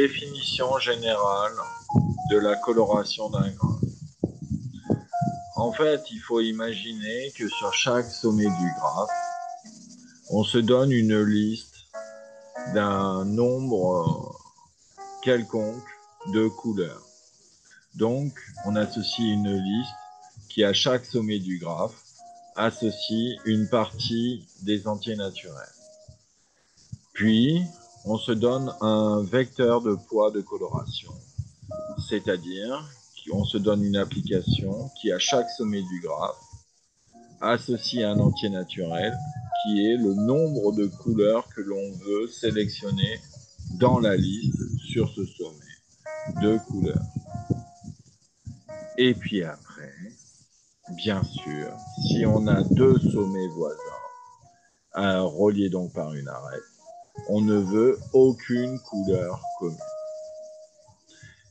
définition générale de la coloration d'un graphe. En fait, il faut imaginer que sur chaque sommet du graphe, on se donne une liste d'un nombre quelconque de couleurs. Donc, on associe une liste qui, à chaque sommet du graphe, associe une partie des entiers naturels. Puis, on se donne un vecteur de poids de coloration, c'est-à-dire qu'on se donne une application qui, à chaque sommet du graphe, associe un entier naturel qui est le nombre de couleurs que l'on veut sélectionner dans la liste sur ce sommet de couleurs. Et puis après, bien sûr, si on a deux sommets voisins, reliés donc par une arête, on ne veut aucune couleur commune.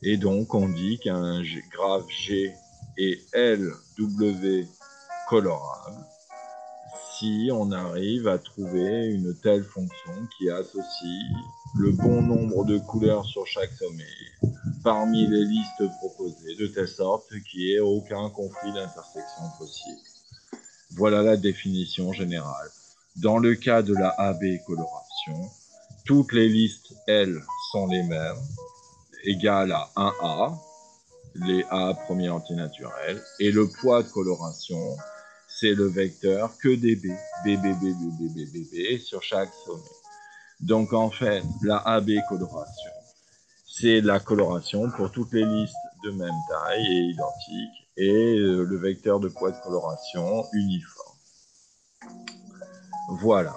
Et donc, on dit qu'un graphe G est LW colorable si on arrive à trouver une telle fonction qui associe le bon nombre de couleurs sur chaque sommet parmi les listes proposées, de telle sorte qu'il n'y ait aucun conflit d'intersection possible. Voilà la définition générale. Dans le cas de la AB coloration, toutes les listes L sont les mêmes, égales à 1A, les A premiers antinaturels, et le poids de coloration, c'est le vecteur que des B, B sur chaque sommet. Donc en fait, la AB coloration, c'est la coloration pour toutes les listes de même taille et identiques, et le vecteur de poids de coloration uniforme. Voilà.